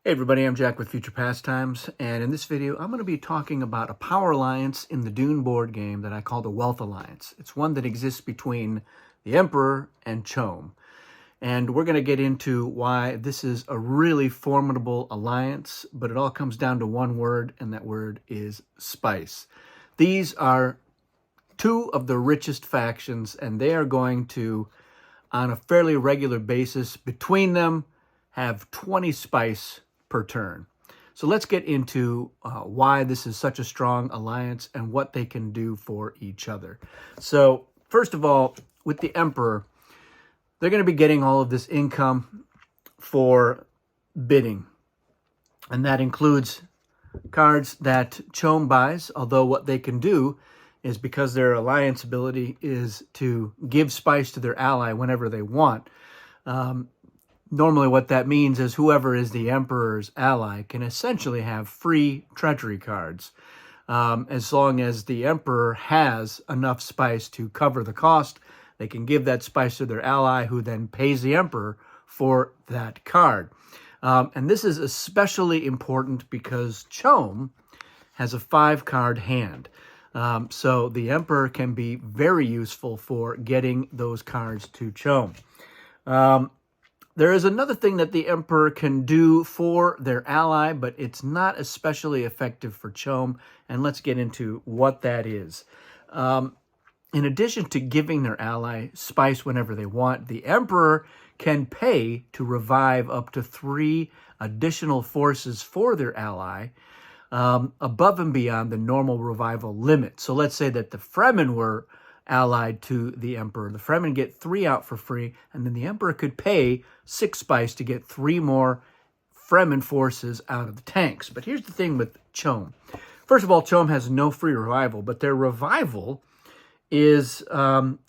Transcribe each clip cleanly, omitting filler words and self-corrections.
Hey everybody, I'm Jack with Future Pastimes, and in this video I'm going to be talking about a power alliance in the Dune board game that I call the Wealth Alliance. It's one that exists between the Emperor and CHOAM, and we're going to get into why this is a really formidable alliance, but it all comes down to one word, and that word is spice. These are two of the richest factions, and they are going to, on a fairly regular basis, between them, have 20 spice per turn. So let's get into why this is such a strong alliance and what they can do for each other. So first of all, with the Emperor, they're going to be getting all of this income for bidding. And that includes cards that CHOAM buys, although what they can do is, because their alliance ability is to give spice to their ally whenever they want. Normally what that means is whoever is the Emperor's ally can essentially have free treachery cards, as long as the Emperor has enough spice to cover the cost. They can give that spice to their ally, who then pays the Emperor for that card. And this is especially important because CHOAM has a 5-card hand. So the Emperor can be very useful for getting those cards to CHOAM. There is another thing that the Emperor can do for their ally, but it's not especially effective for CHOAM, and let's get into what that is. In addition to giving their ally spice whenever they want, the Emperor can pay to revive up to 3 additional forces for their ally, above and beyond the normal revival limit. So let's say that the Fremen were allied to the Emperor. The Fremen get 3 out for free, and then the Emperor could pay 6 spice to get 3 more Fremen forces out of the tanks. But here's the thing with CHOAM. First of all, CHOAM has no free revival, but their revival is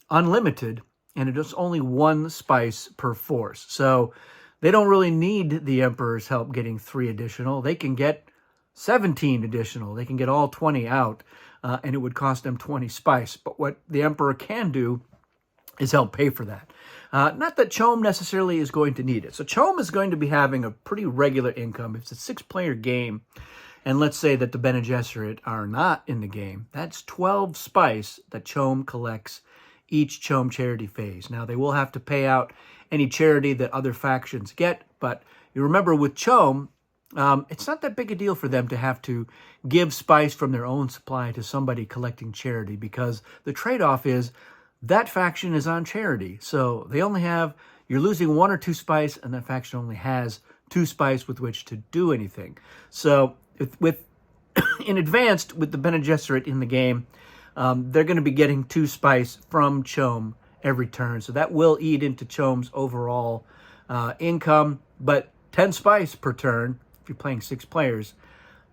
unlimited, and it is only 1 spice per force. So they don't really need the Emperor's help getting 3 additional. They can get 17 additional. They can get all 20 out, and it would cost them 20 spice. But what the Emperor can do is help pay for that. Not that CHOAM necessarily is going to need it. So CHOAM is going to be having a pretty regular income. If it's a 6-player game, and let's say that the Bene Gesserit are not in the game, that's 12 spice that CHOAM collects each CHOAM charity phase. Now, they will have to pay out any charity that other factions get, but you remember with CHOAM, it's not that big a deal for them to have to give spice from their own supply to somebody collecting charity, because the trade-off is that faction is on charity. So they only have, you're losing 1 or 2 spice, and that faction only has 2 spice with which to do anything. So in advanced, with the Bene Gesserit in the game, they're going to be getting 2 spice from CHOAM every turn. So that will eat into CHOAM's overall income, but 10 spice per turn, if you're playing 6 players,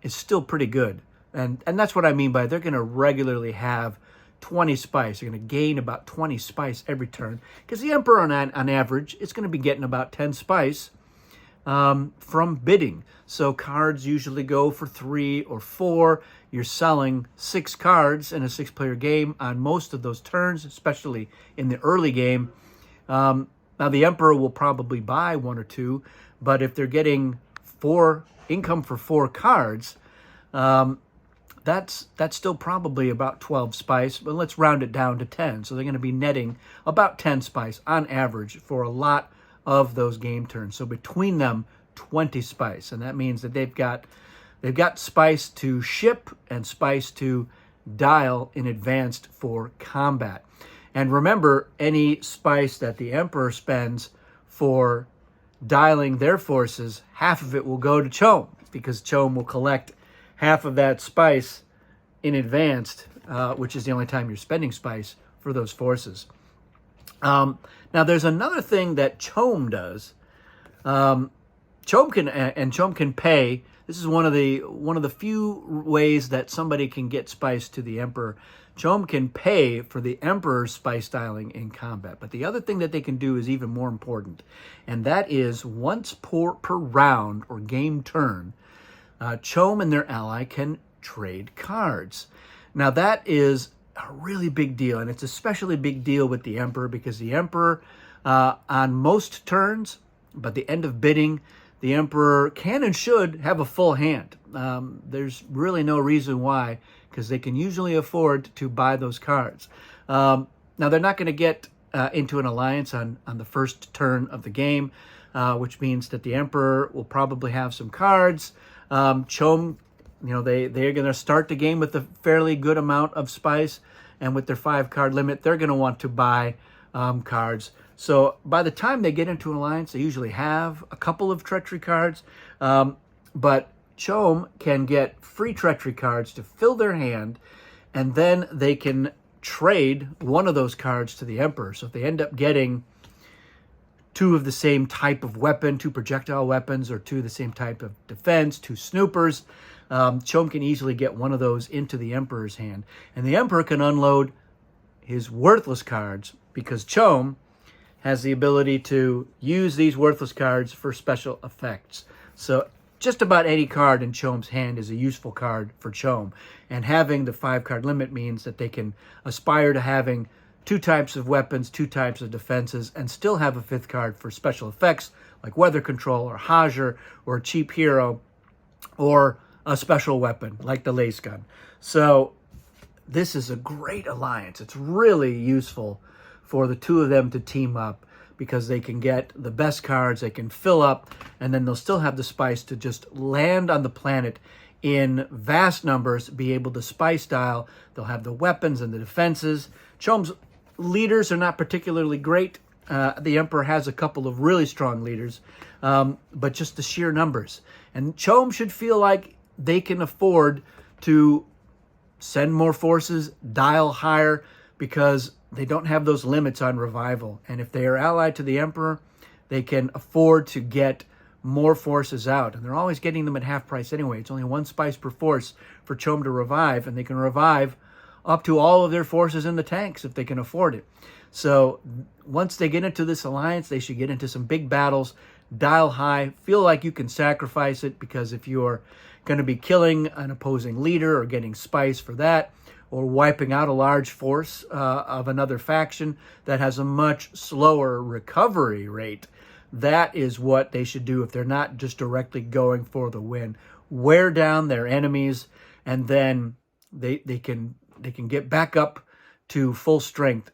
is still pretty good. And that's what I mean by they're going to regularly have 20 spice. They're going to gain about 20 spice every turn, because the Emperor on average is going to be getting about 10 spice from bidding. So cards usually go for 3 or 4. You're selling 6 cards in a 6-player game on most of those turns, especially in the early game. Now the Emperor will probably buy 1 or 2, but if they're getting 4 income for 4 cards, that's still probably about 12 spice, but let's round it down to 10. So they're going to be netting about 10 spice on average for a lot of those game turns. So between them, 20 spice, and that means that they've got spice to ship and spice to dial in advanced for combat. And remember, any spice that the Emperor spends for dialing their forces, half of it will go to CHOAM, because CHOAM will collect half of that spice in advanced, which is the only time you're spending spice for those forces. Now, there's another thing that CHOAM does. CHOAM can pay. This is one of the few ways that somebody can get spice to the Emperor. CHOAM can pay for the Emperor's spice dialing in combat. But the other thing that they can do is even more important, and that is once per round or game turn, CHOAM and their ally can trade cards. Now that is a really big deal, and it's especially big deal with the Emperor, because the Emperor on most turns, but the end of bidding, the Emperor can and should have a full hand. There's really no reason why, because they can usually afford to buy those cards. Now, they're not going to get into an alliance on the first turn of the game, which means that the Emperor will probably have some cards. CHOAM, they're going to start the game with a fairly good amount of spice, and with their 5-card limit, they're going to want to buy cards. So by the time they get into an alliance, they usually have a couple of treachery cards, but CHOAM can get free treachery cards to fill their hand, and then they can trade one of those cards to the Emperor. So if they end up getting 2 of the same type of weapon, 2 projectile weapons, or 2 of the same type of defense, 2 snoopers, CHOAM can easily get one of those into the Emperor's hand. And the Emperor can unload his worthless cards, because CHOAM has the ability to use these worthless cards for special effects. So just about any card in CHOAM's hand is a useful card for CHOAM. And having the 5-card limit means that they can aspire to having 2 types of weapons, 2 types of defenses, and still have a 5th card for special effects like weather control or Hajer or a cheap hero or a special weapon like the lace gun. So this is a great alliance. It's really useful for the 2 of them to team up, because they can get the best cards, they can fill up, and then they'll still have the spice to just land on the planet in vast numbers, be able to spice dial. They'll have the weapons and the defenses. CHOAM's leaders are not particularly great. The Emperor has a couple of really strong leaders, but just the sheer numbers. And CHOAM should feel like they can afford to send more forces, dial higher, because they don't have those limits on revival. And if they are allied to the Emperor, they can afford to get more forces out. And they're always getting them at half price anyway. It's only 1 spice per force for CHOAM to revive, and they can revive up to all of their forces in the tanks if they can afford it. So once they get into this alliance, they should get into some big battles, dial high, feel like you can sacrifice it, because if you're going to be killing an opposing leader or getting spice for that, or wiping out a large force of another faction that has a much slower recovery rate, that is what they should do if they're not just directly going for the win. Wear down their enemies, and then they can get back up to full strength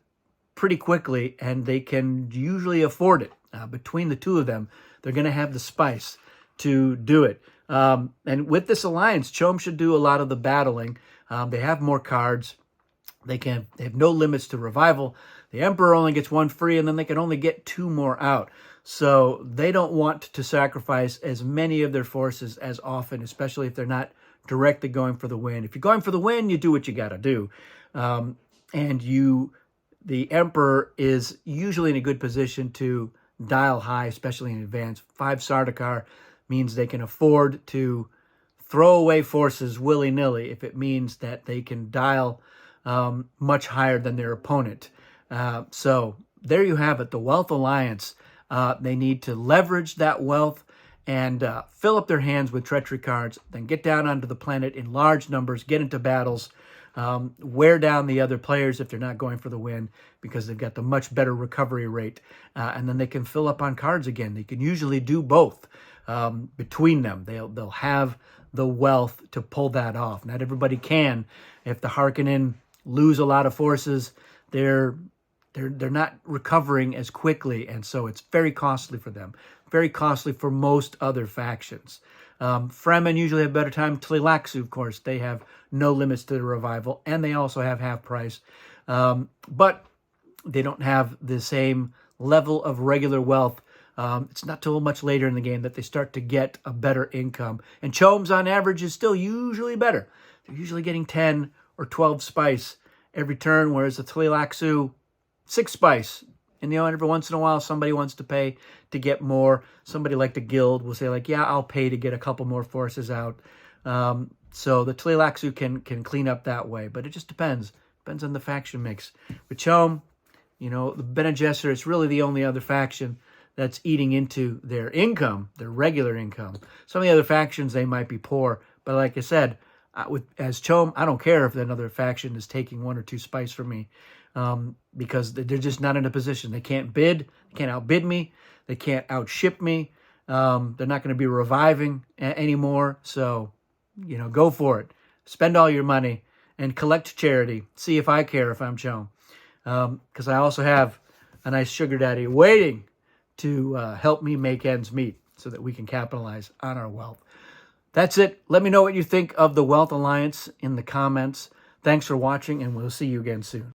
pretty quickly, and they can usually afford it. Between the 2 of them, they're going to have the spice to do it. And with this alliance, CHOAM should do a lot of the battling. They have more cards. They have no limits to revival. The Emperor only gets 1 free, and then they can only get 2 more out. So they don't want to sacrifice as many of their forces as often, especially if they're not directly going for the win. If you're going for the win, you do what you got to do. The Emperor is usually in a good position to dial high, especially in advance. 5 Sardaukar means they can afford to throw away forces willy-nilly if it means that they can dial much higher than their opponent. So there you have it, the Wealth Alliance. They need to leverage that wealth and fill up their hands with treachery cards, then get down onto the planet in large numbers, get into battles, wear down the other players if they're not going for the win, because they've got the much better recovery rate, and then they can fill up on cards again. They can usually do both between them. They'll have the wealth to pull that off. Not everybody can. If the Harkonnen lose a lot of forces, they're not recovering as quickly, and so it's very costly for them. Very costly for most other factions. Fremen usually have a better time. Tleilaxu, of course, they have no limits to the revival, and they also have half price. But they don't have the same level of regular wealth. It's not till much later in the game that they start to get a better income. And CHOAM's on average is still usually better. They're usually getting 10 or 12 spice every turn, whereas the Tleilaxu, 6 spice. And, every once in a while, somebody wants to pay to get more. Somebody like the guild will say, like, yeah, I'll pay to get a couple more forces out. So the Tleilaxu can clean up that way. But it just depends. Depends on the faction mix. With CHOAM, the Bene Gesserit is really the only other faction that's eating into their income, their regular income. Some of the other factions, they might be poor. But like I said, as CHOAM, I don't care if another faction is taking 1 or 2 spice from me. Because they're just not in a position. They can't bid. They can't outbid me. They can't outship me. They're not going to be reviving anymore. So, go for it. Spend all your money and collect charity. See if I care if I'm CHOAM. Because I also have a nice sugar daddy waiting to help me make ends meet so that we can capitalize on our wealth. That's it. Let me know what you think of the Wealth Alliance in the comments. Thanks for watching, and we'll see you again soon.